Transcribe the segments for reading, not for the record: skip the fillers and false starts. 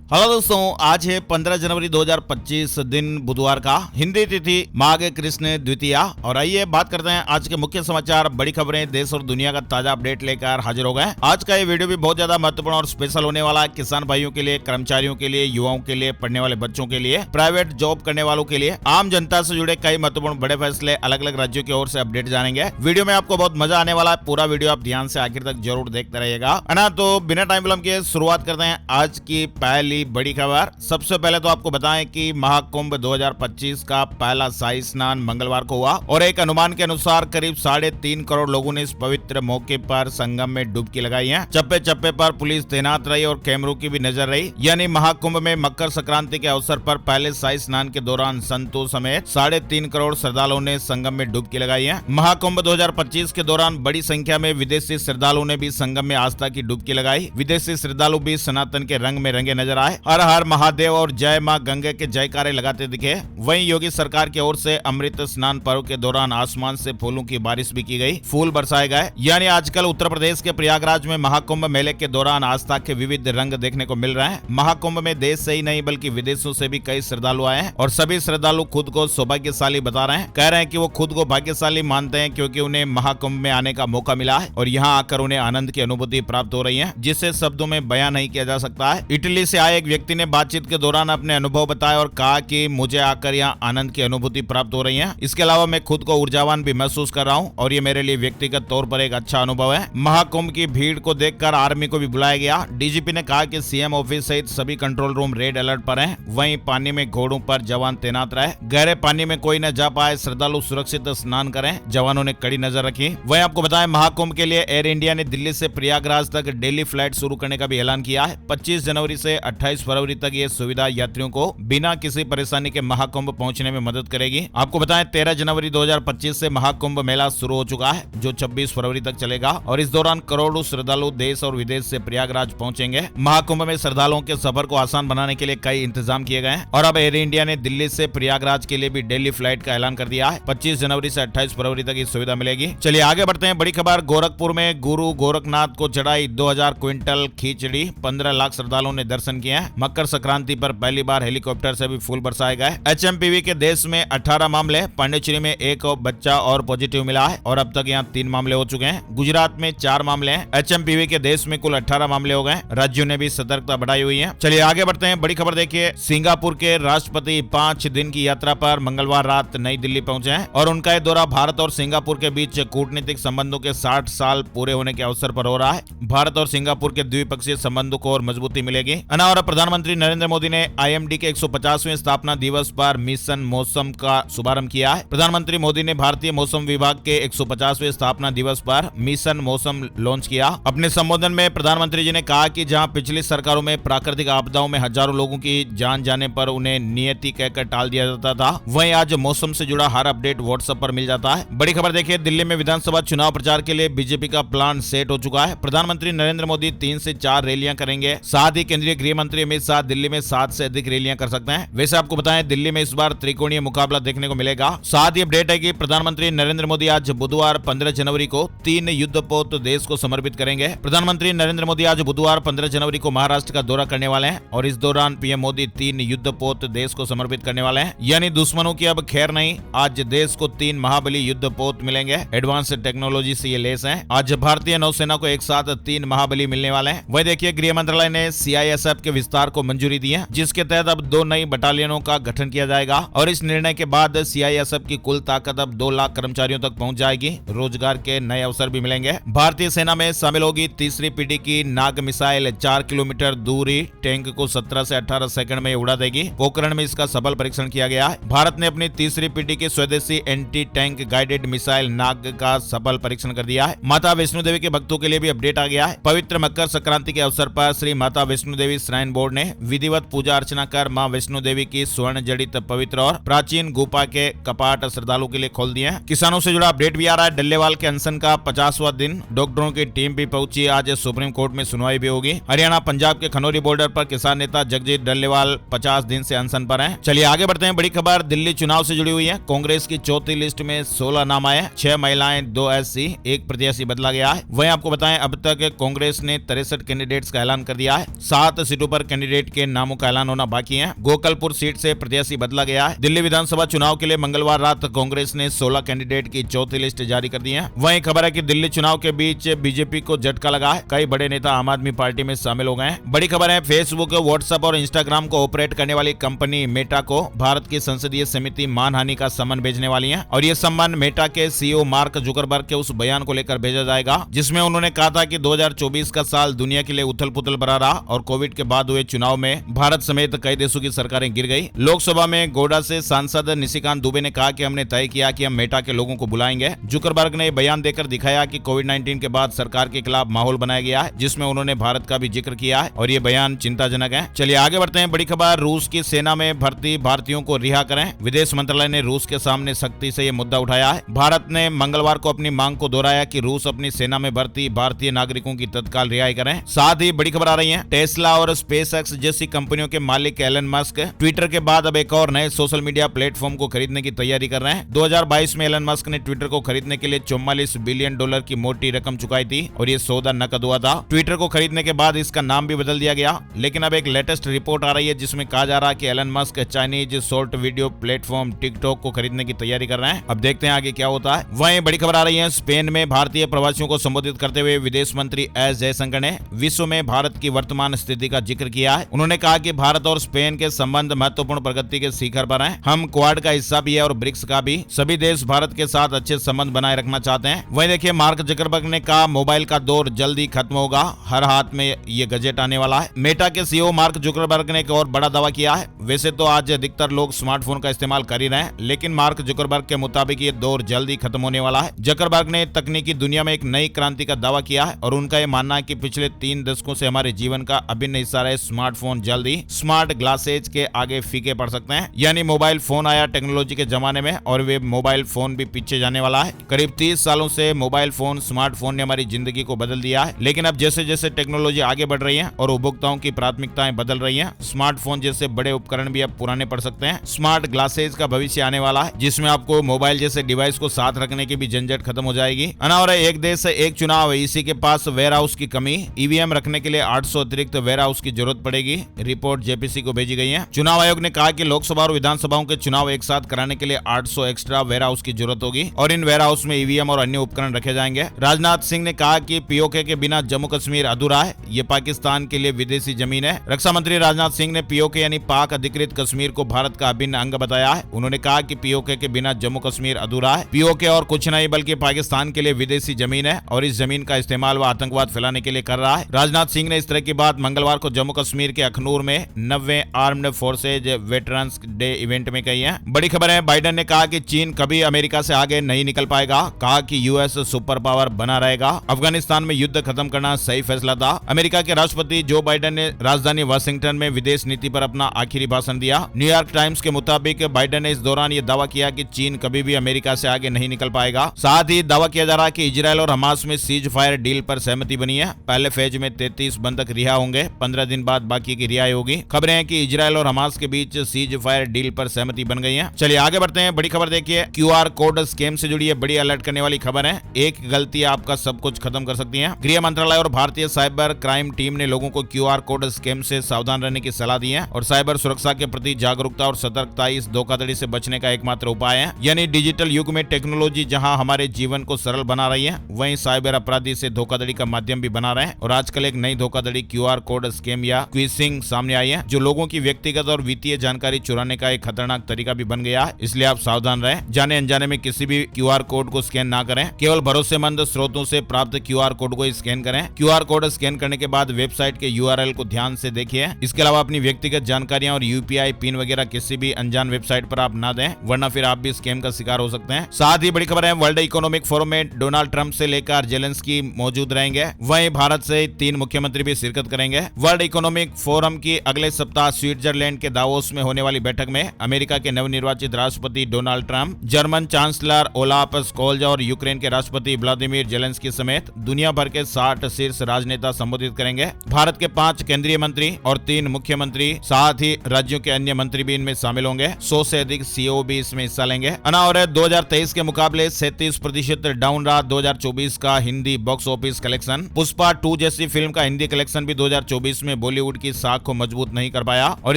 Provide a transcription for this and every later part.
Hello दोस्तों, आज है 15 जनवरी 2025 दिन बुधवार का। हिंदी तिथि माघ कृष्ण द्वितीया। और आइए बात करते हैं आज के मुख्य समाचार, बड़ी खबरें, देश और दुनिया का ताजा अपडेट लेकर हाजिर हो गए। आज का ये वीडियो भी बहुत ज्यादा महत्वपूर्ण और स्पेशल होने वाला है। किसान भाइयों के लिए, कर्मचारियों के लिए, युवाओं के लिए, पढ़ने वाले बच्चों के लिए, प्राइवेट जॉब करने वालों के लिए, आम जनता से जुड़े कई महत्वपूर्ण बड़े फैसले अलग अलग राज्यों की ओर से अपडेट जानेंगे। वीडियो में आपको बहुत मजा आने वाला है। पूरा वीडियो आप ध्यान से आखिर तक जरूर देखते रहिएगा, है ना। तो बिना टाइम विलंब के शुरुआत करते हैं आज की पहली बड़ी खबर। सबसे पहले तो आपको बताएं कि महाकुंभ 2025 का पहला शाही स्नान मंगलवार को हुआ और एक अनुमान के अनुसार करीब 3.5 करोड़ लोगों ने इस पवित्र मौके पर संगम में डुबकी लगाई है। चप्पे चप्पे पर पुलिस तैनात रही और कैमरों की भी नजर रही। यानी महाकुंभ में मकर संक्रांति के अवसर पर पहले शाही स्नान के दौरान संतों समेत 3.5 करोड़ श्रद्धालुओं ने संगम में डुबकी लगाई है। महाकुंभ 2025 के दौरान बड़ी संख्या में विदेशी श्रद्धालुओं ने भी संगम में आस्था की डुबकी लगाई। विदेशी श्रद्धालु भी सनातन के रंग में रंगे नजर आए। हर हर महादेव और जय मां गंगे के जयकारे लगाते दिखे। वहीं योगी सरकार की ओर से अमृत स्नान पर्व के दौरान आसमान से फूलों की बारिश भी की गई, फूल बरसाए गए। यानी आजकल उत्तर प्रदेश के प्रयागराज में महाकुंभ मेले के दौरान आस्था के विविध रंग देखने को मिल रहे हैं। महाकुंभ में देश से ही नहीं बल्कि विदेशों से भी कई श्रद्धालु आए हैं और सभी श्रद्धालु खुद को सौभाग्यशाली बता रहे हैं। कह रहे हैं कि वो खुद को भाग्यशाली मानते हैं क्योंकि उन्हें महाकुंभ में आने का मौका मिला है और यहाँ आकर उन्हें आनंद की अनुभूति प्राप्त हो रही है, जिसे शब्दों में बयां नहीं किया जा सकता है। इटली से आए एक व्यक्ति ने बातचीत के दौरान अपने अनुभव बताए और कहा कि मुझे आकर यहाँ आनंद की अनुभूति प्राप्त हो रही है। इसके अलावा मैं खुद को ऊर्जावान भी महसूस कर रहा हूँ और ये मेरे लिए व्यक्तिगत तौर पर एक अच्छा अनुभव है। महाकुंभ की भीड़ को देखकर आर्मी को भी बुलाया गया। डीजीपी ने कहा कि सीएम ऑफिस सहित सभी कंट्रोल रूम रेड अलर्ट पर हैं। वहीं पानी में घोड़ों पर जवान तैनात रहे। गहरे पानी में कोई न जा पाए, श्रद्धालु सुरक्षित स्नान करें, जवानों ने कड़ी नजर रखी। वहीं आपको बताएं, महाकुंभ के लिए एयर इंडिया ने दिल्ली से प्रयागराज तक डेली फ्लाइट शुरू करने का भी ऐलान किया है। 25 जनवरी से 28 फरवरी तक ये सुविधा यात्रियों को बिना किसी परेशानी के महाकुंभ पहुंचने में मदद करेगी। आपको बताएं, 13 जनवरी 2025 से महाकुंभ मेला शुरू हो चुका है, जो 26 फरवरी तक चलेगा और इस दौरान करोड़ों श्रद्धालु देश और विदेश से प्रयागराज पहुंचेंगे। महाकुंभ में श्रद्धालुओं के सफर को आसान बनाने के लिए कई इंतजाम किए गए हैं और अब एयर इंडिया ने दिल्ली से प्रयागराज के लिए भी डेली फ्लाइट का ऐलान कर दिया है। 25 जनवरी से 28 फरवरी तक ये सुविधा मिलेगी। चलिए आगे बढ़ते हैं। बड़ी खबर, गोरखपुर में गुरु गोरखनाथ को चढ़ाई 2000 क्विंटल खिचड़ी, 15 लाख श्रद्धालुओं ने दर्शन किए हैं। मकर संक्रांति पर पहली बार हेलीकॉप्टर से भी फूल बरसाए गए। एचएमपीवी के देश में 18 मामले, पांडिचेरी में एक बच्चा और पॉजिटिव मिला है और अब तक यहाँ 3 मामले हो चुके हैं। गुजरात में 4 मामले हैं। एचएमपीवी के देश में कुल 18 मामले हो गए। राज्यों ने भी सतर्कता बढ़ाई हुई है। चलिए आगे बढ़ते हैं। बड़ी खबर देखिए, सिंगापुर के राष्ट्रपति 5 दिन की यात्रा पर मंगलवार रात नई दिल्ली पहुंचे हैं और उनका यह दौरा भारत और सिंगापुर के बीच कूटनीतिक संबंधों के 60 साल पूरे होने के अवसर पर हो रहा है। भारत और सिंगापुर के द्विपक्षीय संबंधों को और मजबूती मिलेगी। और प्रधानमंत्री नरेंद्र मोदी ने आईएमडी के 150वें स्थापना दिवस पर मिशन मौसम का शुभारंभ किया है। प्रधानमंत्री मोदी ने भारतीय मौसम विभाग के 150वें स्थापना दिवस पर मिशन मौसम लॉन्च किया। अपने संबोधन में प्रधानमंत्री जी ने कहा कि जहां पिछली सरकारों में प्राकृतिक आपदाओं में हजारों लोगों की जान जाने पर उन्हें नियति कहकर टाल दिया जाता था, वहीं आज मौसम से जुड़ा हर अपडेट व्हाट्सएप पर मिल जाता है। बड़ी खबर देखिए, दिल्ली में विधानसभा चुनाव प्रचार के लिए बीजेपी का प्लान सेट हो चुका है। प्रधानमंत्री नरेंद्र मोदी 3 से 4 रैलियां करेंगे। साथ ही केंद्रीय गृह मंत्री अमित शाह दिल्ली में 7 से अधिक रैलियां कर सकते हैं। वैसे आपको बताएं, दिल्ली में इस बार त्रिकोणीय मुकाबला देखने को मिलेगा। साथ ही अपडेट है कि प्रधानमंत्री नरेंद्र मोदी आज बुधवार 15 जनवरी को 3 युद्धपोत देश को समर्पित करेंगे। प्रधानमंत्री नरेंद्र मोदी आज बुधवार 15 जनवरी को महाराष्ट्र का दौरा करने वाले हैं और इस दौरान पीएम मोदी 3 युद्धपोत देश को समर्पित करने वाले हैं। यानी दुश्मनों की अब खैर नहीं, आज देश को 3 महाबली युद्धपोत मिलेंगे। एडवांस टेक्नोलॉजी से ये लेस है। आज भारतीय नौसेना को एक साथ 3 महाबली मिलने वाले हैं। वही देखिए, गृह मंत्रालय ने सीआईएसएफ के विस्तार को मंजूरी दी है, जिसके तहत अब 2 नई बटालियनों का गठन किया जाएगा और इस निर्णय के बाद सीआईएसएफ की कुल ताकत अब 2 लाख कर्मचारियों तक पहुंच जाएगी। रोजगार के नए अवसर भी मिलेंगे। भारतीय सेना में शामिल होगी तीसरी पीढ़ी की नाग मिसाइल। 4 किलोमीटर दूरी टैंक को 17 से 18 सेकंड में उड़ा देगी। पोखरण में इसका सफल परीक्षण किया गया है। भारत ने अपनी तीसरी पीढ़ी की स्वदेशी एंटी टैंक गाइडेड मिसाइल नाग का सफल परीक्षण कर दिया है। माता वैष्णो देवी के भक्तों के लिए भी अपडेट आ गया है। पवित्र मकर संक्रांति के अवसर पर श्री माता वैष्णो देवी श्राइन बोर्ड ने विधिवत पूजा अर्चना कर मां वैष्णो देवी की स्वर्ण जड़ित पवित्र और प्राचीन गुफा के कपाट श्रद्धालुओं के लिए खोल दिए हैं। किसानों से जुड़ा अपडेट भी आ रहा है। डल्लेवाल के अनशन का 50वां दिन, डॉक्टरों की टीम भी पहुंची। आज सुप्रीम कोर्ट में सुनवाई भी होगी। हरियाणा पंजाब के खनौरी बॉर्डर पर किसान नेता जगजीत डल्लेवाल 50 दिन से अनशन पर हैं। चलिए आगे बढ़ते हैं। बड़ी खबर दिल्ली चुनाव से जुड़ी हुई है। कांग्रेस की चौथी लिस्ट में 16 नाम आए, 6 महिलाएं, 2 एससी, 1 प्रत्याशी बदला गया है। वहीं आपको बताएं, अब तक कांग्रेस ने 63 कैंडिडेट्स का ऐलान कर दिया है। 7 सीटों पर कैंडिडेट के नामों का ऐलान होना बाकी है। गोकलपुर सीट से प्रत्याशी बदला गया है। दिल्ली विधानसभा चुनाव के लिए मंगलवार रात कांग्रेस ने 16 कैंडिडेट की चौथी लिस्ट जारी कर दी है। वहीं खबर है कि दिल्ली चुनाव के बीच बीजेपी को झटका लगा है। कई बड़े नेता आम आदमी पार्टी में शामिल हो गए हैं। बड़ी खबर है, फेसबुक, व्हाट्सएप और इंस्टाग्राम को ऑपरेट करने वाली कंपनी मेटा को भारत की संसदीय समिति मानहानि का सम्मन भेजने वाली है और ये सम्मन मेटा के सीईओ मार्क जुकरबर्ग के उस बयान को लेकर भेजा जाएगा जिसमें उन्होंने कहा था कि 2024 का साल दुनिया के लिए उथल पुथल भरा रहा और कोविड के बाद हुए चुनाव में भारत समेत कई देशों की सरकारें गिर गई। लोकसभा में गोडा से सांसद निशिकांत दुबे ने कहा कि हमने तय किया कि हम मेटा के लोगों को बुलाएंगे। जुकरबर्ग ने बयान देकर दिखाया कि कोविड-19 के बाद सरकार के खिलाफ माहौल बनाया गया है जिसमें उन्होंने भारत का भी जिक्र किया है और ये बयान चिंताजनक है। चलिए आगे बढ़ते हैं। बड़ी खबर, रूस की सेना में भर्ती भारतीयों को रिहा करें। विदेश मंत्रालय ने रूस के सामने सख्ती से ये मुद्दा उठाया है। भारत ने मंगलवार को अपनी मांग को दोहराया कि रूस अपनी सेना में भर्ती भारतीय नागरिकों की तत्काल रिहाई करें। साथ ही बड़ी खबर आ रही है, टेस्ला और स्पेसएक्स जैसी कंपनियों के मालिक एलन मस्क ट्विटर के बाद अब एक और नए सोशल मीडिया प्लेटफॉर्म को खरीदने की तैयारी कर रहे हैं। 2022 में एलन मस्क ने ट्विटर को खरीदने के लिए $44 बिलियन की मोटी रकम चुकाई थी और ये सौदा नकद हुआ था। ट्विटर को खरीदने के बाद इसका नाम भी बदल दिया गया, लेकिन अब एक लेटेस्ट रिपोर्ट आ रही है जिसमें कहा जा रहा है कि Elon Musk Chinese short video platform TikTok को खरीदने की तैयारी कर रहे हैं। अब देखते हैं आगे क्या होता है। वहीं बड़ी खबर आ रही है, स्पेन में भारतीय प्रवासियों को संबोधित करते हुए विदेश मंत्री एस जयशंकर ने विश्व में भारत की वर्तमान स्थिति का जिक्र किया है। उन्होंने कहा कि भारत और स्पेन के संबंध महत्वपूर्ण प्रगति के शिखर पर हैं। हम क्वाड का हिस्सा भी है और ब्रिक्स का भी। सभी देश भारत के साथ अच्छे संबंध बनाए रखना चाहते हैं। वहीं देखिए, मार्क जुकरबर्ग ने कहा मोबाइल का दौर जल्दी खत्म होगा, हर हाथ में ये गजेट आने वाला है। मेटा के सीईओ मार्क जुकरबर्ग ने एक और बड़ा दावा किया है। वैसे तो आज अधिकतर लोग स्मार्टफोन का इस्तेमाल कर ही रहे हैं, लेकिन मार्क जुकरबर्ग के मुताबिक ये दौर जल्दी खत्म होने वाला है। जुकरबर्ग ने तकनीकी दुनिया में एक नई क्रांति का दावा किया है और उनका यह मानना है कि पिछले 3 दशकों से हमारे जीवन का अभिन्न हिस्सा रहे स्मार्टफोन जल्दी स्मार्ट ग्लासेज के आगे फीके पड़ सकते हैं। यानी मोबाइल फोन आया टेक्नोलॉजी के जमाने में और वे मोबाइल फोन भी पीछे जाने वाला है। करीब 30 सालों से मोबाइल फोन, स्मार्टफोन ने हमारी जिंदगी को बदल दिया है, लेकिन अब जैसे जैसे टेक्नोलॉजी आगे बढ़ रही है और उपभोक्ताओं की प्राथमिकताएं बदल रही हैं, स्मार्टफोन जैसे बड़े उपकरण भी अब पुराने पड़ सकते हैं। स्मार्ट ग्लासेज का भविष्य आने वाला है जिसमें आपको मोबाइल जैसे डिवाइस को साथ रखने की भी झंझट खत्म हो जाएगी। अनावर एक देश एक चुनाव, इसी के पास वेयर हाउस की कमी, ईवीएम रखने के लिए 800 अतिरिक्त वेयर हाउस की जरूरत पड़ेगी। रिपोर्ट जेपीसी को भेजी गई है। चुनाव आयोग ने कहा कि लोकसभा और विधानसभाओं के चुनाव एक साथ कराने के लिए 800 एक्स्ट्रा वेयर हाउस की जरूरत होगी और इन वेयर हाउस में ईवीएम और अन्य उपकरण रखे जाएंगे। राजनाथ सिंह ने कहा कि पीओके के बिना जम्मू कश्मीर अधूरा है, ये पाकिस्तान के लिए विदेशी जमीन है। रक्षा मंत्री राजनाथ सिंह ने पीओके यानी पाक अधिकृत कश्मीर को भारत का अभिन्न अंग बताया है। उन्होंने कहा कि पीओके के बिना जम्मू कश्मीर अधूरा है। पीओके और कुछ नहीं बल्कि पाकिस्तान के लिए विदेशी जमीन है और इस जमीन का इस्तेमाल वह आतंकवाद फैलाने के लिए कर रहा है। राजनाथ सिंह ने इस तरह की बात मंगलवार को जम्मू कश्मीर के अखनूर में 90वें armed forces veterans day event में कही है। बड़ी खबर है, बाइडेन ने कहा कि चीन कभी अमेरिका से आगे नहीं निकल पाएगा। कहा कि यूएस सुपर पावर बना रहेगा। अफगानिस्तान में युद्ध खत्म करना सही फैसला था। अमेरिका के राष्ट्रपति जो बाइडेन ने राजधानी वाशिंगटन में विदेश नीति पर अपना आखिरी भाषण दिया। न्यूयॉर्क टाइम्स के मुताबिक बाइडेन ने इस दौरान ये दावा किया कि चीन कभी भी अमेरिका से आगे नहीं निकल पाएगा। साथ ही दावा किया जा रहा है कि इजरायल और हमास में सीज फायर डील पर सहमति बनी है। पहले फेज में 33 बंधक रिहा होंगे, 15 दिन बाद बाकी की रिहाई होगी। खबरें हैं कि इजरायल और हमास के बीच सीज फायर डील पर सहमति बन गई है। चलिए आगे बढ़ते हैं। बड़ी खबर देखिए, क्यूआर कोड स्कैम से जुड़ी बड़ी अलर्ट करने वाली खबर है। एक गलती आपका सब कुछ खत्म कर सकती है। गृह मंत्रालय और भारतीय साइबर क्राइम टीम ने लोगों को क्यूआर कोड स्कैम से सावधान रहने की सलाह दी है और साइबर सुरक्षा के प्रति जागरूकता और सतर्कता इस धोखाधड़ी से बचने का एकमात्र उपाय है। यानी डिजिटल युग में टेक्नोलॉजी जहां हमारे जीवन को सरल बना रही है, वहीं साइबर अपराधी से धोखाधड़ी का माध्यम भी बना रहे हैं। और आजकल एक नई धोखाधड़ी क्यूआर कोड स्कैम या क्विशिंग सामने आई है, जो लोगों की व्यक्तिगत और वित्तीय जानकारी चुराने का एक खतरनाक तरीका भी बन गया है। इसलिए आप सावधान रहें, जाने अनजाने में किसी भी क्यूआर कोड को स्कैन ना करें। केवल भरोसेमंद स्रोतों से प्राप्त क्यूआर कोड को स्कैन करें। क्यूआर कोड स्कैन करने के बाद वेबसाइट के यूआरएल को ध्यान से देखिए। इसके अलावा अपनी व्यक्तिगत जानकारियां और यूपीआई पिन वगैरह किसी भी अनजान वेबसाइट पर आप ना दें, वरना फिर आप भी स्कैम का शिकार हो सकते हैं। साथ ही बड़ी खबर है, वर्ल्ड इकोनॉमिक फोरम में डोनाल्ड ट्रंप से लेकर जेलेंस्की मौजूद रहेंगे। वहीं भारत से 3 मुख्यमंत्री भी शिरकत करेंगे। वर्ल्ड इकोनॉमिक फोरम की अगले सप्ताह स्विट्जरलैंड के दावोस में होने वाली बैठक में अमेरिका के नवनिर्वाचित राष्ट्रपति Donald Trump, German chancellor Olaf Scholz और यूक्रेन के राष्ट्रपति व्लादिमीर जेलेंस्की समेत दुनिया भर के 60 शीर्ष राजनेता संबोधित करेंगे। भारत के 5 केंद्रीय मंत्री और 3 मुख्यमंत्री, साथ ही राज्यों के अन्य मंत्री भी इनमें शामिल होंगे। 100 से अधिक सीईओ भी इसमें हिस्सा लेंगे। अनावरत 2023 के मुकाबले 37% डाउन रहा 2024 का Hindi box office collection. Pushpa 2 जैसी फिल्म का हिंदी कलेक्शन भी 2024 में बॉलीवुड की साख को मजबूत नहीं कर पाया और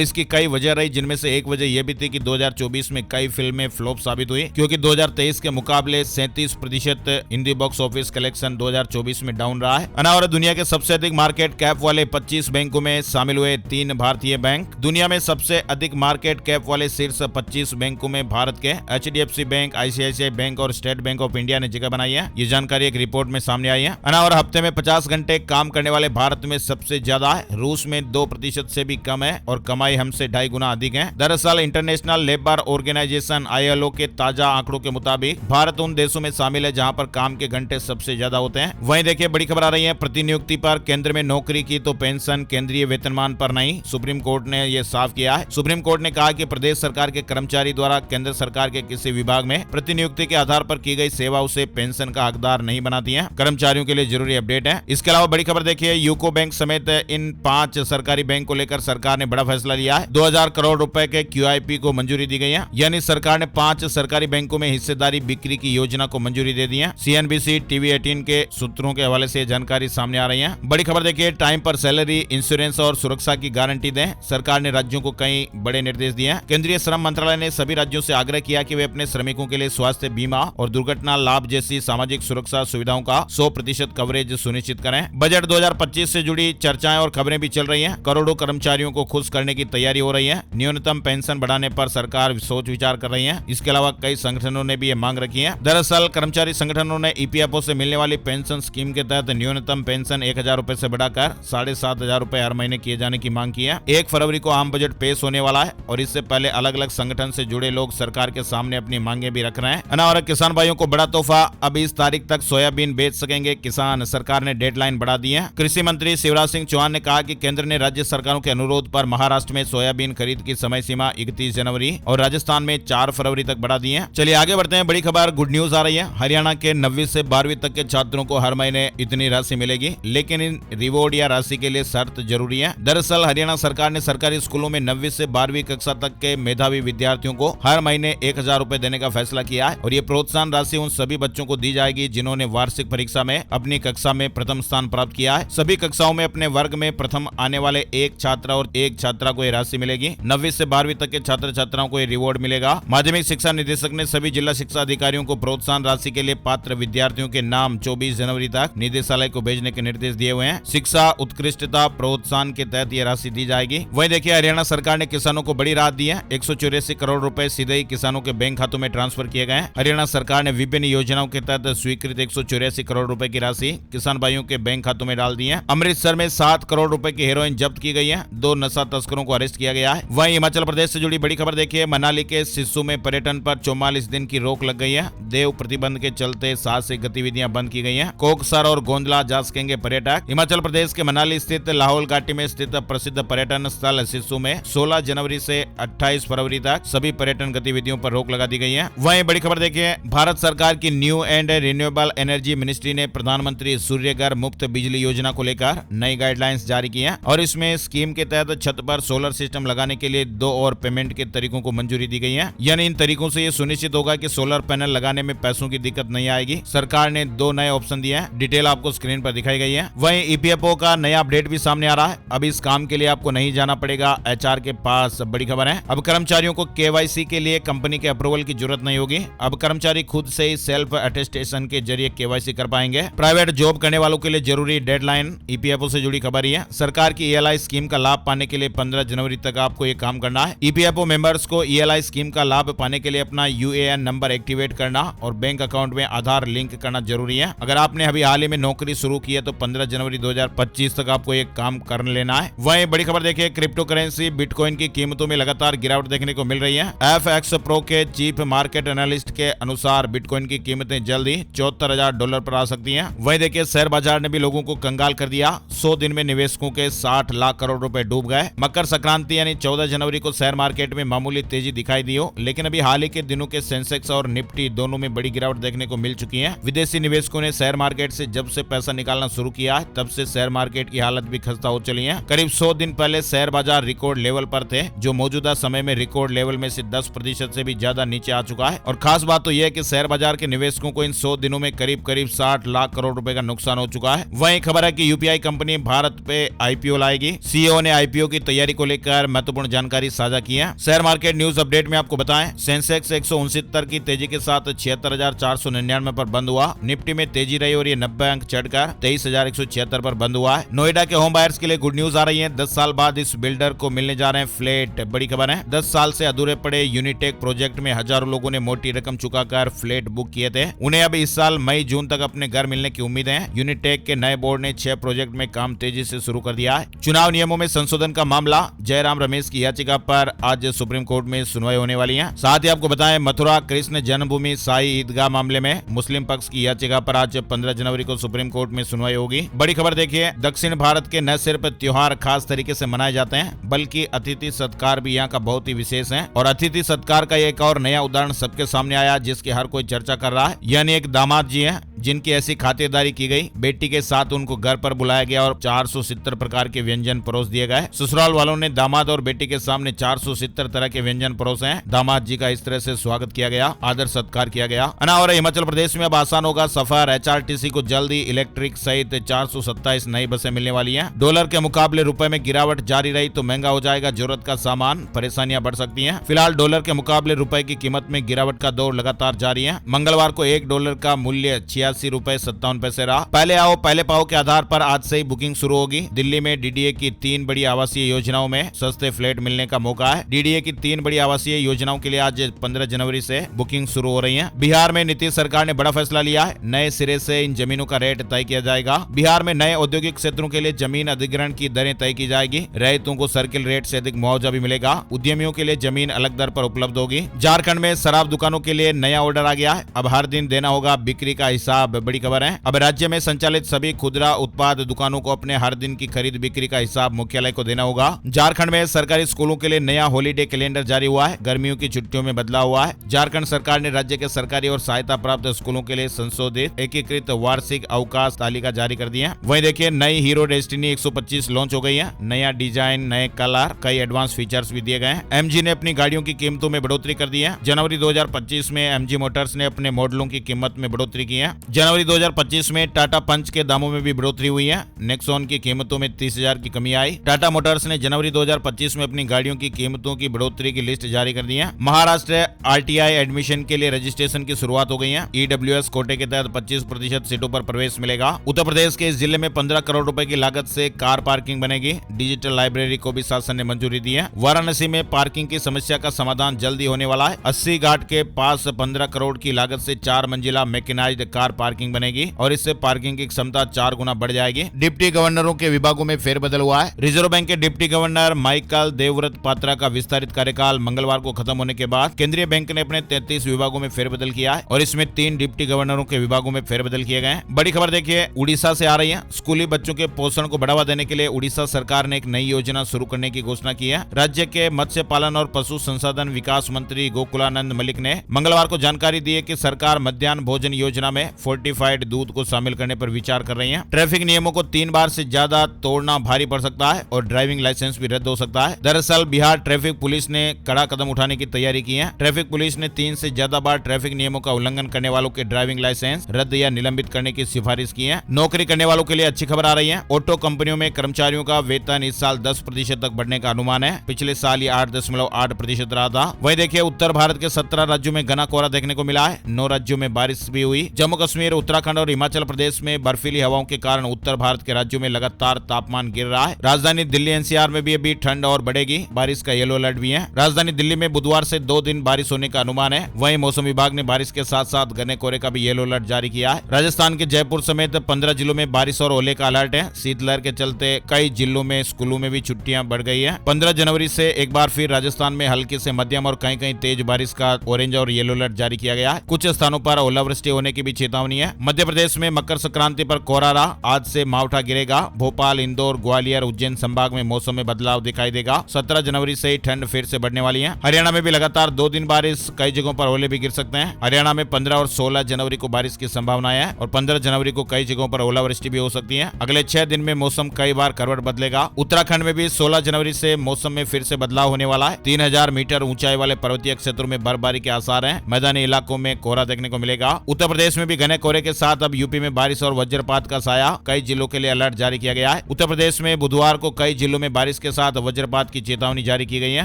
इसकी कई वजह रही, जिनमें से एक वजह यह भी थी कि 2024 में कई फिल्में फ्लॉप साबित हुई क्योंकि 2023 के मुकाबले 37% हिंदी बॉक्स ऑफिस कलेक्शन 2024 में डाउन रहा है। और दुनिया के सबसे अधिक मार्केट कैप वाले 25 बैंकों में शामिल हुए 3 भारतीय बैंक। दुनिया में सबसे अधिक मार्केट कैप वाले शीर्ष 25 बैंकों में भारत के HDFC बैंक, ICICI बैंक और स्टेट बैंक ऑफ इंडिया ने जगह बनाई है। ये जानकारी एक रिपोर्ट में सामने आई है। और हफ्ते में 50 घंटे काम करने वाले भारत में सबसे ज्यादा है, रूस में 2% से भी कम है और कमाई हमसे 2.5 गुना अधिक है। दरअसल इंटरनेशनल लेबर ऑर्गेनाइजेशन ILO के ताजा आंकड़ों के मुताबिक भारत उन देशों में शामिल है जहां पर काम के घंटे सबसे ज्यादा होते हैं। वहीं देखिए बड़ी खबर आ रही है, प्रतिनियुक्ति पर केंद्र में नौकरी की तो पेंशन, केंद्रीय वेतनमान पर नहीं। सुप्रीम कोर्ट ने यह साफ किया है। सुप्रीम कोर्ट ने कहा कि प्रदेश सरकार के कर्मचारी द्वारा केंद्र सरकार के किसी विभाग में प्रतिनियुक्ति के आधार पर की गई सेवा उसे पेंशन का हकदार नहीं बनाती है। कर्मचारियों के लिए जरूरी अपडेट है। इसके अलावा बड़ी खबर देखिए, यूको बैंक समेत इन 5 सरकारी बैंक को लेकर सरकार ने बड़ा फैसला लिया है। 2000 करोड़ रुपए के QIP को मंजूरी दी गई है, यानी सरकार ने 5 सरकारी बैंकों में हिस्सेदारी बिक्री की योजना को मंजूरी दे दी है। CNBC TV 18 के सूत्रों के हवाले से जानकारी सामने आ रही है। बड़ी खबर देखिए, टाइम पर सैलरी, इंश्योरेंस और सुरक्षा की गारंटी दें। सरकार ने राज्यों को कई बड़े निर्देश दिए हैं। केंद्रीय श्रम मंत्रालय ने सभी राज्यों से आग्रह किया कि वे अपने श्रमिकों के लिए स्वास्थ्य बीमा और दुर्घटना लाभ जैसी सामाजिक सुरक्षा सुविधाओं का 100% कवरेज सुनिश्चित करें। बजट 2025 से जुड़ी चर्चाएं और खबरें भी चल रही हैं। करोड़ों कर्मचारियों को खुश करने की तैयारी हो रही है। न्यूनतम पेंशन बढ़ाने पर सरकार सोच विचार कर रही है। इसके अलावा कई संगठनों ने भी ये मांग रखी है। दरअसल कर्मचारी संगठनों ने EPFO से मिलने वाली पेंशन स्कीम के तहत न्यूनतम पेंशन 1000 रुपए से बढ़ाकर 7500 रुपए हर महीने किए जाने की मांग की है। 1 फरवरी को आम बजट पेश होने वाला है और इससे पहले अलग अलग संगठन से जुड़े लोग सरकार के सामने अपनी मांगे भी रख रहे हैं। और किसान भाइयों को बड़ा तोहफा, अब इस तारीख तक सोयाबीन बेच सकेंगे किसान। सरकार ने डेडलाइन बढ़ा दी है। कृषि मंत्री शिवराज सिंह चौहान ने कहा कि केंद्र ने राज्य सरकारों के अनुरोध पर महाराष्ट्र में सोयाबीन खरीद की समय सीमा 31 जनवरी और राजस्थान में 4 फरवरी तक बढ़ा दी है। चलिए आगे बढ़ते हैं। बड़ी खबर, गुड न्यूज आ रही है। हरियाणा के 9वीं से 12वीं तक के छात्रों को हर महीने इतनी राशि मिलेगी, लेकिन इन रिवॉर्ड या राशि के लिए शर्त जरूरी है। दरअसल हरियाणा सरकार ने सरकारी स्कूलों में 9वीं से 12वीं कक्षा तक के मेधावी विद्यार्थियों को हर महीने 1000 रुपए देने का फैसला किया है और ये प्रोत्साहन राशि उन सभी बच्चों को दी जाएगी जिन्होंने वार्षिक परीक्षा में अपनी कक्षा में प्रथम स्थान प्राप्त किया है। सभी कक्षाओं में अपने वर्ग में प्रथम आने वाले एक छात्र और एक छात्रा को ये राशि मिलेगी। 9वीं से 12वीं तक के छात्र छात्राओं को ये रिवॉर्ड मिलेगा। माध्यमिक शिक्षा निदेशक ने सभी जिला शिक्षा अधिकारियों को प्रोत्साहन राशि के लिए पात्र विद्यार्थियों के नाम 24 जनवरी तक निदेशालय को भेजने के निर्देश दिए हुए हैं। शिक्षा उत्कृष्टता प्रोत्साहन के तहत ये राशि दी जाएगी। वहीं देखिए हरियाणा सरकार ने किसानों को बड़ी राहत दी है। 184 करोड़ रुपए सीधे ही किसानों के बैंक खातों में ट्रांसफर किए गए हैं। हरियाणा सरकार ने विभिन्न योजनाओं के तहत स्वीकृत 184 करोड़ रुपए की राशि किसान भाइयों के बैंक खातों में डाल दी है। अमृतसर में 7 करोड़ रुपए की हेरोइन जब्त की गई है। 2 नशा तस्करों को अरेस्ट किया गया है। वहीं हिमाचल प्रदेश से जुड़ी बड़ी खबर देखिए, मनाली के सिस्सू में पर्यटन पर 44 दिन की रोक लग गई है। देव प्रतिबंध के चलते साहसिक गतिविधियां बंद की गई हैं। कोकसर और गोंदला जा सकेंगे पर्यटक। हिमाचल प्रदेश के मनाली स्थित लाहौल घाटी में स्थित प्रसिद्ध पर्यटन स्थल सिस्सू में 16 जनवरी से 28 फरवरी तक सभी पर्यटन गतिविधियों पर रोक लगा दी गई है। वहीं बड़ी खबर देखिए, भारत सरकार की new and renewable energy ministry ने प्रधानमंत्री सूर्यघर मुफ्त बिजली योजना को लेकर नई गाइडलाइंस जारी की है और इसमें स्कीम के तहत छत पर सोलर सिस्टम लगाने के लिए 2 और पेमेंट के तरीकों को मंजूरी दी गई है। यानी इन तरीकों से ये सुनिश्चित होगा कि सोलर पैनल लगाने में पैसों की दिक्कत नहीं आएगी। सरकार ने 2 नए ऑप्शन दिए हैं। डिटेल आपको स्क्रीन पर दिखाई गई है। वहीं EPFO का नया अपडेट भी सामने आ रहा है। अब इस काम के लिए आपको नहीं जाना पड़ेगा HR के पास। बड़ी खबर है, अब कर्मचारियों को KYC के लिए कंपनी के अप्रूवल की जरूरत नहीं होगी। अब कर्मचारी खुद से ही सेल्फ अटेस्टेशन के जरिए KYC कर पाएंगे। प्राइवेट जॉब करने वालों के लिए जरूरी डेडलाइन EPFO से जुड़ी खबर है। सरकार की ELI स्कीम का लाभ पाने के लिए 15 जनवरी तक आपको ये काम करना है। EPFO मेंबर्स को ELI स्कीम का लाभ पाने के लिए अपना UAN नंबर एक्टिवेट करना और बैंक अकाउंट में आधार लिंक करना जरूरी है। अगर आपने अभी हाल ही में नौकरी शुरू की है तो 15 जनवरी 2025 तक आपको ये काम कर लेना है। वहीं बड़ी खबर देखिए, क्रिप्टो करेंसी बिटकॉइन की कीमतों में लगातार गिरावट देखने को मिल रही है। FX Pro के चीफ मार्केट एनालिस्ट के अनुसार बिटकॉइन की कीमतें जल्द ही $74,000 पर आ सकती हैं। वहीं देखिए शेयर बाजार ने भी लोगों को कंगाल कर दिया। 100 दिन में निवेशकों के 60 लाख करोड़ रुपए डूब गए। मकर संक्रांति यानी 14 जनवरी को शेयर मार्केट में मामूली तेजी दिखाई दी हो, लेकिन अभी हाल ही के दिनों के सेंसेक्स और निफ्टी दोनों में बड़ी गिरावट देखने को मिल चुकी है। विदेशी निवेशकों ने शेयर मार्केट से जब से पैसा निकालना शुरू किया है तब से शेयर मार्केट की हालत भी खस्ता हो चली है। करीब 100 दिन पहले शेयर बाजार रिकॉर्ड लेवल पर थे, जो मौजूदा समय में रिकॉर्ड लेवल में से 10% से भी ज्यादा नीचे आ चुका है। और खास बात तो यह है कि शेयर बाजार के निवेशकों को इन 100 दिनों में करीब 60 लाख करोड़ रुपए का नुकसान हो चुका है। वहीं खबर है कि UPI कंपनी भारत पे आईपीओ लाएगी। सीईओ ने आईपीओ की तैयारी को लेकर महत्वपूर्ण जानकारी साझा की है। शेयर मार्केट न्यूज अपडेट में आपको बताएं, सेंसेक्स 169 की तेजी के साथ 76,499 पर बंद हुआ। निफ्टी में तेजी रही और ये 90 अंक चढ़कर 23,176 पर बंद हुआ है। नोएडा के होम बायर्स के लिए गुड न्यूज आ रही है। 10 साल बाद इस बिल्डर को मिलने जा रहे हैं फ्लैट। बड़ी खबर है। 10 साल से अधूरे पड़े यूनिटेक प्रोजेक्ट में हजारों लोगों ने मोटी रकम चुकाकर फ्लैट बुक किए थे। उन्हें अब इस साल मई जून तक अपने घर मिलने की उम्मीद है। यूनिटेक के नए बोर्ड ने 6 प्रोजेक्ट में काम तेजी से शुरू कर दिया है। चुनाव नियमों में संशोधन का मामला, जयराम रमेश की याचिका पर आज सुप्रीम कोर्ट में सुनवाई होने वाली है। साथ ही आपको बताएं, मथुरा कृष्ण जन्मभूमि साई ईदगाह मामले में मुस्लिम पक्ष की याचिका पर आज 15 जनवरी को सुप्रीम कोर्ट में सुनवाई होगी। बड़ी खबर देखिए, दक्षिण भारत के न सिर्फ त्योहार खास तरीके से मनाए जाते हैं, बल्कि अतिथि सत्कार भी यहाँ का बहुत ही विशेष है। और अतिथि सत्कार का एक और नया उदाहरण सबके सामने आया, जिसकी हर कोई चर्चा कर रहा है। यानी एक दामाद जी हैं जिनकी ऐसी खातिरदारी की गई, बेटी के साथ उनको घर पर बुलाया गया और 470 प्रकार के व्यंजन परोस दिए गए। ससुराल वालों ने दामाद और बेटी के सामने 470 तरह के व्यंजन परोसे हैं। दामाद जी का इस तरह से स्वागत किया गया, आदर सत्कार किया गया। और हिमाचल प्रदेश में अब आसान होगा सफर। एचआरटीसी को जल्दी इलेक्ट्रिक सहित 427 नई बसें मिलने वाली हैं। डॉलर के मुकाबले रुपए में गिरावट जारी रही तो महंगा हो जाएगा जरूरत का सामान, परेशानियां बढ़ सकती हैं। फिलहाल डॉलर के मुकाबले रुपए की कीमत में गिरावट का दौर लगातार जारी है। मंगलवार को $1 का मूल्य 86.57 रहा। पहले आओ पहले पाओ के आधार पर आज से ही बुकिंग शुरू होगी। दिल्ली में डीडीए की 3 बड़ी आवासीय योजनाओं में सस्ते फ्लैट मिलने का मौका है। डीडीए की 3 बड़ी आवासीय योजनाओं के लिए आज 15 जनवरी से बुकिंग शुरू हो रही है। बिहार में नीतीश सरकार ने बड़ा फैसला लिया है। नए सिरे से इन जमीनों का रेट तय किया जाएगा। बिहार में नए औद्योगिक क्षेत्रों के लिए जमीन अधिग्रहण की दरें तय की जाएगी। रैयतों को सर्किल रेट से अधिक मुआवजा भी मिलेगा। उद्यमियों के लिए जमीन अलग दर पर उपलब्ध होगी। झारखंड में शराब दुकानों के लिए नया ऑर्डर आ गया है। अब हर दिन देना होगा बिक्री का हिसाब। बड़ी खबर है। अब राज्य में संचालित सभी खुदरा उत्पाद दुकानों को अपने हर दिन की खरीद बिक्री का हिसाब मुख्यालय को देना होगा। झारखंड में सरकारी स्कूलों के लिए नया हॉलीडे कैलेंडर जारी हुआ है। गर्मियों की छुट्टियों में बदलाव हुआ है। झारखंड सरकार ने राज्य के सरकारी और सहायता प्राप्त स्कूलों के लिए संशोधित एकीकृत वार्षिक अवकाश तालिका जारी कर दी है। वहीं देखिए, नई हीरो डेस्टिनी 125 लॉन्च हो गई है। नया डिजाइन, नए कलर, कई एडवांस फीचर्स भी दिए गए हैं। एमजी ने अपनी गाड़ियों की कीमतों में बढ़ोतरी कर दी है। जनवरी 2025 में एमजी मोटर्स ने अपने मॉडलों की कीमत में बढ़ोतरी की है। जनवरी 2025 में टाटा पंच के दामों में भी बढ़ोतरी हुई है। नेक्सॉन की कीमतों में 30,000 की कमी आई। टाटा मोटर्स ने जनवरी 2025 में अपनी गाड़ियों की कीमतों की बढ़ोतरी की लिस्ट जारी कर दी है। महाराष्ट्र आरटीआई एडमिशन के लिए रजिस्ट्रेशन की शुरुआत हो गई है। ईडब्ल्यूएस कोटे के तहत 25% सीटों पर प्रवेश मिलेगा। उत्तर प्रदेश के इस जिले में 15 करोड़ रुपए की लागत से कार पार्किंग बनेगी। डिजिटल लाइब्रेरी को भी शासन ने मंजूरी दी है। वाराणसी में पार्किंग की समस्या का समाधान जल्दी होने वाला है। 80 घाट के पास 15 करोड़ की लागत से 4 मंजिला मैकेनाइज्ड कार पार्किंग बनेगी और इससे पार्किंग की क्षमता 4 गुना बढ़ जाएगी। डिप्टी गवर्नरों के विभागों में फेरबदल हुआ है। रिजर्व बैंक के deputy governor Michael Devvrat Patra का विस्तारित कार्यकाल मंगलवार को खत्म होने के बाद केंद्रीय बैंक ने अपने 33 विभागों में फेरबदल किया है और इसमें 3 डिप्टी गवर्नरों के विभागों में फेरबदल किए गए हैं। बड़ी खबर देखिए, उड़ीसा से आ रही है। स्कूली बच्चों के पोषण को बढ़ावा देने के लिए उड़ीसा सरकार ने एक नई योजना शुरू करने की घोषणा की है। राज्य के मत्स्य पालन और पशु संसाधन विकास मंत्री गोकुलानंद मलिक ने मंगलवार को जानकारी दी है कि सरकार मध्याह्न भोजन योजना में फोर्टिफाइड दूध को शामिल करने पर विचार कर रही है। ट्रैफिक नियमों को 3 बार से ज्यादा तोड़ना भारी पड़ सकता है और ड्राइविंग लाइसेंस भी रद्द हो सकता है। दरअसल बिहार ट्रैफिक पुलिस ने कड़ा कदम उठाने की तैयारी की है। ट्रैफिक पुलिस ने 3 से ज्यादा बार ट्रैफिक नियमों का उल्लंघन करने वालों के ड्राइविंग लाइसेंस रद्द या निलंबित करने की सिफारिश की है। नौकरी करने वालों के लिए अच्छी खबर आ रही है। ऑटो कंपनियों में कर्मचारियों का वेतन इस साल 10% तक बढ़ने का अनुमान है। पिछले साल ये 8.8% रहा था। वहीं देखिए, उत्तर भारत के 17 राज्यों में घना कोहरा देखने को मिला है। 9 राज्यों में बारिश भी हुई। जम्मू कश्मीर, उत्तराखंड और हिमाचल प्रदेश में बर्फीली हवाओं के कारण उत्तर भारत के राज्यों में लगातार तापमान गिर रहा है। राजधानी दिल्ली एनसीआर में भी अभी ठंड और बढ़ेगी। बारिश का येलो अलर्ट भी है। राजधानी दिल्ली में बुधवार से 2 दिन बारिश होने का अनुमान है। वहीं मौसम विभाग ने बारिश के साथ साथ घने कोहरे का भी येलो अलर्ट जारी किया है। राजस्थान के जयपुर समेत 15 जिलों में बारिश और ओले का अलर्ट है। शीतलहर के चलते कई जिलों में स्कूलों में भी छुट्टियां बढ़ गई है। 15 जनवरी से एक बार फिर राजस्थान में हल्की से मध्यम और कहीं कहीं तेज बारिश का ऑरेंज और येलो अलर्ट जारी किया गया है। कुछ स्थानों पर ओलावृष्टि होने की भी चेतावनी है। मध्य प्रदेश में मकर संक्रांति पर कोहरा रहा। आज से मावठा गिरेगा। भोपाल, इंदौर, ग्वालियर, उज्जैन संभाग में मौसम में बदलाव दिखाई देगा। 17 जनवरी से ही ठंड फिर से बढ़ने वाली है। हरियाणा में भी लगातार 2 दिन बारिश, कई जगहों पर ओले भी गिर सकते हैं। हरियाणा में 15 और 16 जनवरी को बारिश की संभावना है और 15 जनवरी को कई जगहों पर ओलावृष्टि भी हो सकती है। अगले 6 दिन में मौसम कई बार करवट बदलेगा। उत्तराखंड में भी 16 जनवरी से मौसम में फिर से बदलाव होने वाला है। 3000 मीटर ऊंचाई वाले पर्वतीय क्षेत्रों में बर्फबारी के आसार हैं। मैदानी इलाकों में कोहरा देखने को मिलेगा। उत्तर प्रदेश में भी घने कोहरे के साथ अब यूपी में बारिश और वज्रपात का साया। कई जिलों के लिए अलर्ट जारी किया गया है। उत्तर प्रदेश में बुधवार को कई जिलों में बारिश के साथ वज्रपात की चेतावनी जारी की गई है।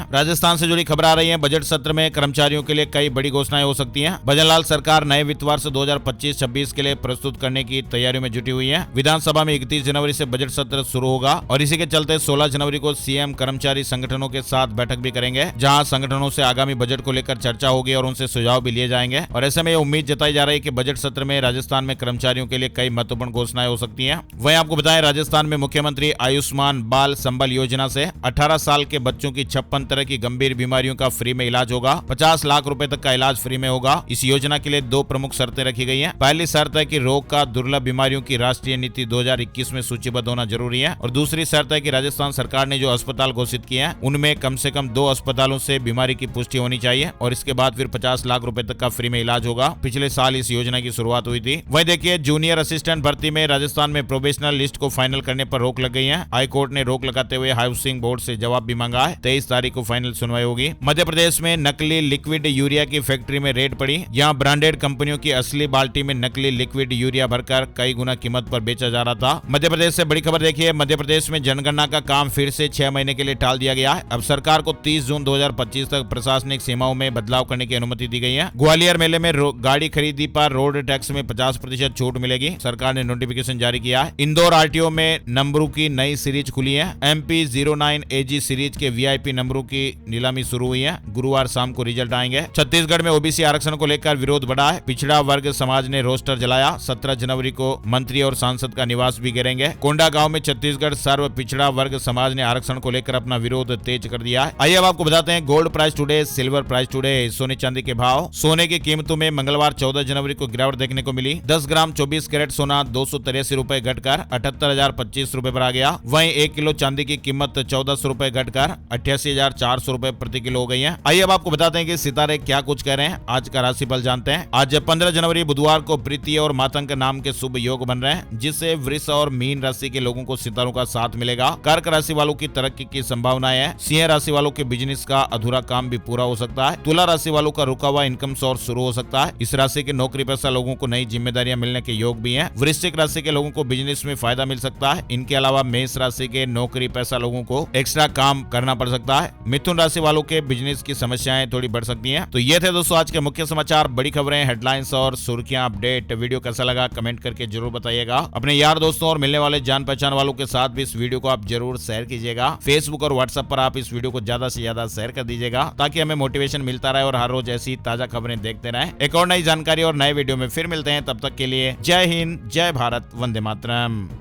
राजस्थान से जुड़ी खबर आ रही है। बजट सत्र में कर्मचारियों के लिए कई बड़ी घोषणाएं हो सकती हैं। भजनलाल सरकार नए वित्त वर्ष 2025-26 के लिए प्रस्तुत करने की तैयारियों में जुटी हुई है। विधानसभा में 31 जनवरी से बजट सत्र शुरू होगा और इसी के चलते 16 जनवरी को सीएम कर्मचारी संगठनों के साथ बैठक भी करेंगे, जहां संगठनों से आगामी बजट को लेकर चर्चा होगी और उनसे सुझाव भी लिए जाएंगे। और ऐसे में यह उम्मीद जताई जा रही है कि बजट सत्र में राजस्थान में कर्मचारियों के लिए कई महत्वपूर्ण घोषणाएं हो सकती हैं। वहीं आपको बताएं, राजस्थान में मुख्यमंत्री आयुष्मान बाल संबल योजना से 18 साल के बच्चों की 56 तरह की गंभीर बीमारियों का फ्री में इलाज होगा। 50 लाख रुपए तक का इलाज फ्री में होगा। इस योजना के लिए 2 प्रमुख शर्तें रखी गई हैं। पहली शर्त है कि रोग का दुर्लभ बीमारियों की राष्ट्रीय नीति 2021 में सूचीबद्ध होना जरूरी है और दूसरी शर्त है कि राजस्थान सरकार ने जो अस्पताल घोषित किए हैं उनमें कम से कम 2 अस्पतालों से बीमारी की पुष्टि होनी चाहिए और इसके बाद फिर 50 लाख रुपए तक का फ्री में इलाज होगा। पिछले साल इस योजना की शुरुआत हुई थी। वहीं देखिए, जूनियर असिस्टेंट भर्ती में राजस्थान में प्रोबेशनल लिस्ट को फाइनल करने पर रोक लग गई है। हाई कोर्ट ने रोक लगाते हुए हाउसिंग बोर्ड से जवाब भी मांगा है। 23 तारीख को फाइनल सुनवाई होगी। मध्य प्रदेश में नकली लिक्विड यूरिया की फैक्ट्री में रेड पड़ी। यहाँ ब्रांडेड कंपनियों की असली बाल्टी में नकली लिक्विड यूरिया भरकर कई गुना कीमत पर बेचा जा रहा था। मध्य प्रदेश से बड़ी खबर देखिए, मध्य प्रदेश में जनगणना का काम फिर से 6 महीने के लिए टाल दिया गया है। अब सरकार को 30 जून 2025 तक प्रशासनिक सीमाओं में बदलाव करने की अनुमति दी गई है। ग्वालियर मेले में गाड़ी खरीदी पर रोड टैक्स में 50% छूट मिलेगी। सरकार ने नोटिफिकेशन जारी किया है। इंदौर आरटीओ में नंबरों की नई सीरीज खुली है। MP 09 AG सीरीज के VIP नंबरों की नीलामी शुरू हुई है। गुरुवार शाम को रिजल्ट आएंगे। छत्तीसगढ़ में OBC आरक्षण को लेकर विरोध बढ़ा है। पिछड़ा वर्ग समाज ने रोस्टर जलाया। 17 जनवरी को मंत्री और सांसद का निवास भी घेरेंगे। कोंडागांव में छत्तीसगढ़ सर्व पिछड़ा वर्ग समाज ने आरक्षण को लेकर अपना विरोध तेज कर दिया है। आइए अब आपको बताते हैं gold price today, silver price today, सोने चांदी के भाव। सोने की कीमतों में मंगलवार 14 जनवरी को गिरावट देखने को मिली। 10 ग्राम 24 कैरेट सोना 283 रुपए घटकर 78,025 रुपए पर आ गया। वहीं 1 किलो चांदी की कीमत 1400 रुपए घटकर 88,400 रुपए प्रति किलो हो गई है। आइए अब आपको बताते हैं कि सितारे क्या कुछ कह रहे हैं। आज का राशिफल जानते हैं। आज 15 जनवरी बुधवार को प्रीति और मातंग नाम के शुभ योग बन रहे हैं, जिससे वृष और मीन राशि के लोगों को सितारों का साथ मिलेगा। कर्क राशि वालों की तरक्की की संभावनाएं है। सिंह राशि वालों के बिजनेस का अधूरा काम भी पूरा हो सकता है। तुला राशि वालों का रुका हुआ इनकम सोर्स शुरू हो सकता है। इस राशि के नौकरी पेशा लोगों को नई जिम्मेदारियां मिलने के योग भी हैं। वृश्चिक राशि के लोगों को बिजनेस में फायदा मिल सकता है। इनके अलावा मेष राशि के नौकरी पेशा लोगों को एक्स्ट्रा काम करना पड़ सकता है। मिथुन राशि वालों के बिजनेस की समस्याएं थोड़ी बढ़ सकती हैं। तो ये थे दोस्तों आज के मुख्य समाचार, बड़ी खबरें, हेडलाइंस और सुर्खियां, अपडेट। वीडियो कैसा लगा कमेंट करके जरूर बताइएगा। अपने यार दोस्तों और मिलने वाले जान पहचान वालों के साथ भी इस वीडियो को आप जरूर शेयर कीजिएगा। फेसबुक और व्हाट्सएप पर आप इस वीडियो को ज्यादा से ज्यादा शेयर कर दीजिएगा, ताकि हमें मोटिवेशन मिलता रहे और हर रोज ऐसी ताजा खबरें देखते रहें। एक और नई जानकारी और नए वीडियो में फिर मिलते हैं। तब तक के लिए जय हिंद, जय भारत, वंदे मातरम।